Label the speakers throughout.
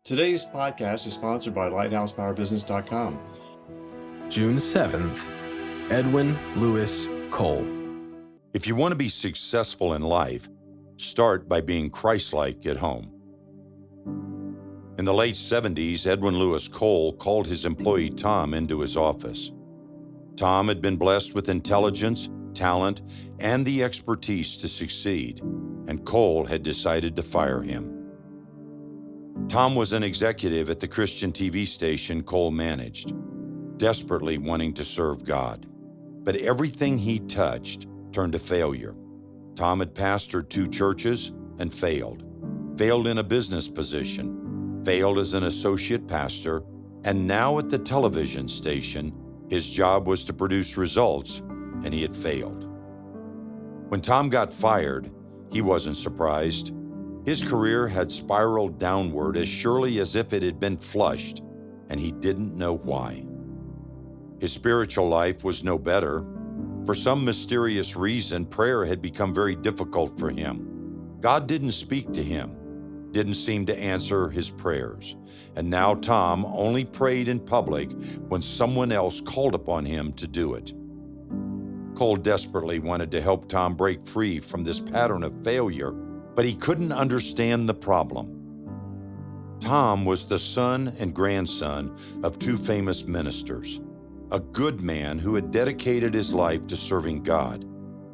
Speaker 1: Today's podcast is sponsored by lighthousepowerbusiness.com.
Speaker 2: June 7th, Edwin Louis Cole.
Speaker 3: If you want to be successful in life, start by being Christ-like at home. In the late 70s, Edwin Louis Cole called his employee Tom into his office. Tom had been blessed with intelligence, talent, and the expertise to succeed, and Cole had decided to fire him. Tom was an executive at the Christian TV station Cole managed, desperately wanting to serve God. But everything he touched turned to failure. Tom had pastored 2 churches and failed in a business position, failed as an associate pastor, and now at the television station, his job was to produce results, and he had failed. When Tom got fired, he wasn't surprised. His career had spiraled downward as surely as if it had been flushed, and he didn't know why. His spiritual life was no better. For some mysterious reason, prayer had become very difficult for him. God didn't speak to him, didn't seem to answer his prayers, and now Tom only prayed in public when someone else called upon him to do it. Cole desperately wanted to help Tom break free from this pattern of failure, but he couldn't understand the problem. Tom was the son and grandson of 2 famous ministers, a good man who had dedicated his life to serving God.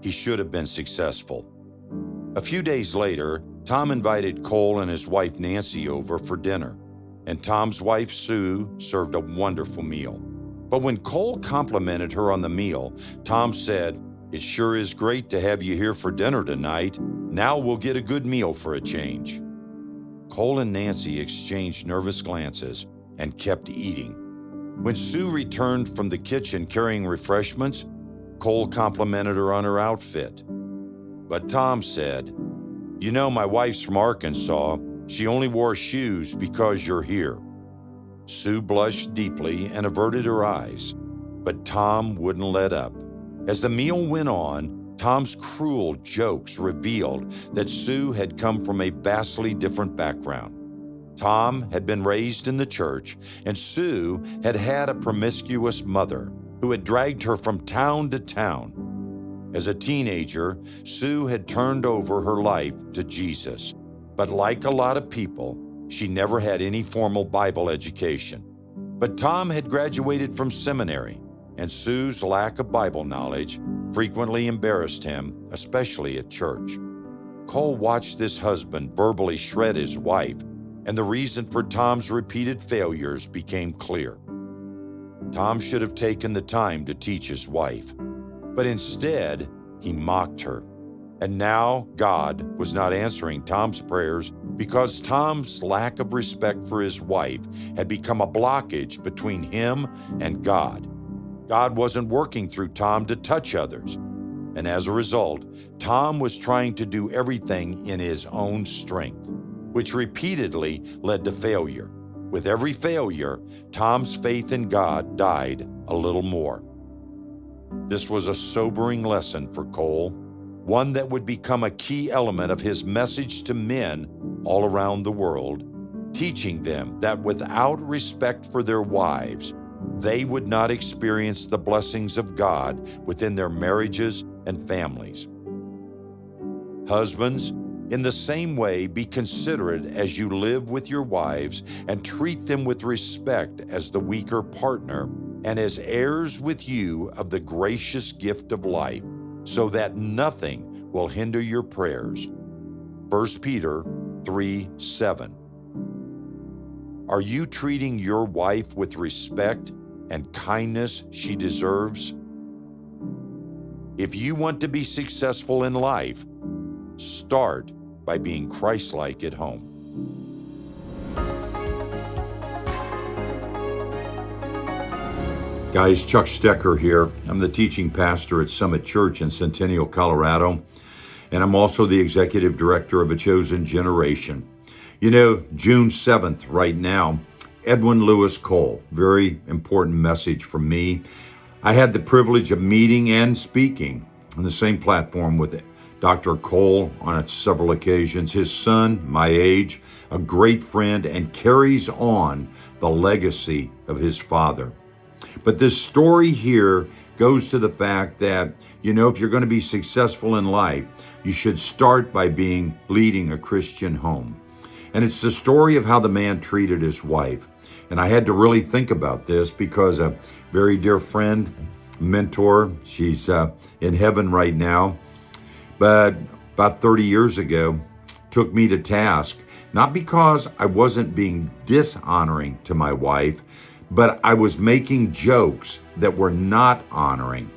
Speaker 3: He should have been successful. A few days later, Tom invited Cole and his wife Nancy over for dinner, and Tom's wife Sue served a wonderful meal. But when Cole complimented her on the meal, Tom said, "It sure is great to have you here for dinner tonight. Now we'll get a good meal for a change." Cole and Nancy exchanged nervous glances and kept eating. When Sue returned from the kitchen carrying refreshments, Cole complimented her on her outfit. But Tom said, "You know, my wife's from Arkansas. She only wore shoes because you're here." Sue blushed deeply and averted her eyes, but Tom wouldn't let up. As the meal went on, Tom's cruel jokes revealed that Sue had come from a vastly different background. Tom had been raised in the church, and Sue had had a promiscuous mother who had dragged her from town to town. As a teenager, Sue had turned over her life to Jesus, but like a lot of people, she never had any formal Bible education. But Tom had graduated from seminary, and Sue's lack of Bible knowledge frequently embarrassed him, especially at church. Cole watched this husband verbally shred his wife, and the reason for Tom's repeated failures became clear. Tom should have taken the time to teach his wife, but instead, he mocked her. And now God was not answering Tom's prayers because Tom's lack of respect for his wife had become a blockage between him and God. God wasn't working through Tom to touch others, and as a result, Tom was trying to do everything in his own strength, which repeatedly led to failure. With every failure, Tom's faith in God died a little more. This was a sobering lesson for Cole, one that would become a key element of his message to men all around the world, teaching them that without respect for their wives, they would not experience the blessings of God within their marriages and families. Husbands, in the same way, be considerate as you live with your wives and treat them with respect as the weaker partner and as heirs with you of the gracious gift of life, so that nothing will hinder your prayers. 1 Peter 3:7. Are you treating your wife with respect and kindness she deserves? If you want to be successful in life, start by being Christ-like at home. Guys, Chuck Stecker here. I'm the teaching pastor at Summit Church in Centennial, Colorado, and I'm also the executive director of A Chosen Generation. You know, June 7th, right now, Edwin Louis Cole, very important message from me. I had the privilege of meeting and speaking on the same platform with Dr. Cole, on several occasions, his son, my age, a great friend, and carries on the legacy of his father. But this story here goes to the fact that, if you're going to be successful in life, you should start by leading a Christian home. And it's the story of how the man treated his wife. And I had to really think about this because a very dear friend, mentor, she's in heaven right now, but about 30 years ago, took me to task, not because I wasn't being dishonoring to my wife, but I was making jokes that were not honoring.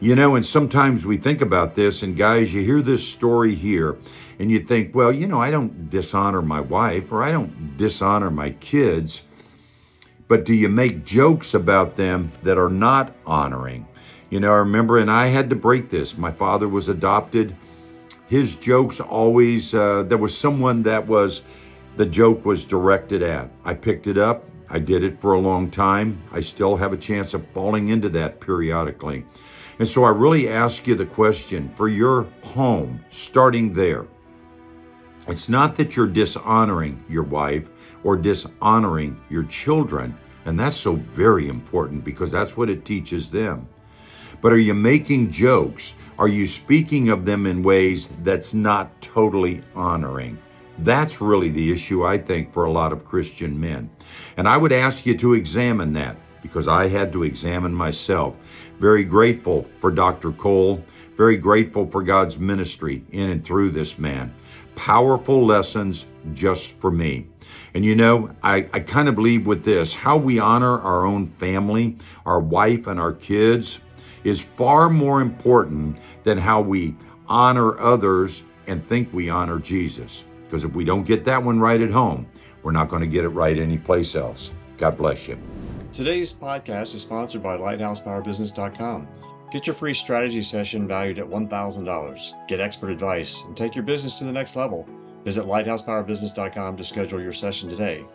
Speaker 3: And sometimes we think about this, and guys, you hear this story here, and you think, well, I don't dishonor my wife, or I don't dishonor my kids, but do you make jokes about them that are not honoring? I remember, and I had to break this. My father was adopted. His jokes always, there was someone that the joke was directed at. I picked it up. I did it for a long time. I still have a chance of falling into that periodically. And so I really ask you the question for your home, starting there. It's not that you're dishonoring your wife or dishonoring your children, and that's so very important because that's what it teaches them. But are you making jokes? Are you speaking of them in ways that's not totally honoring? That's really the issue, I think, for a lot of Christian men. And I would ask you to examine that because I had to examine myself. Very grateful for Dr. Cole, very grateful for God's ministry in and through this man. Powerful lessons just for me. And I kind of leave with this. How we honor our own family, our wife and our kids is far more important than how we honor others and think we honor Jesus. Because if we don't get that one right at home, we're not going to get it right anyplace else. God bless you.
Speaker 1: Today's podcast is sponsored by lighthousepowerbusiness.com. Get your free strategy session valued at $1,000. Get expert advice and take your business to the next level. Visit lighthousepowerbusiness.com to schedule your session today.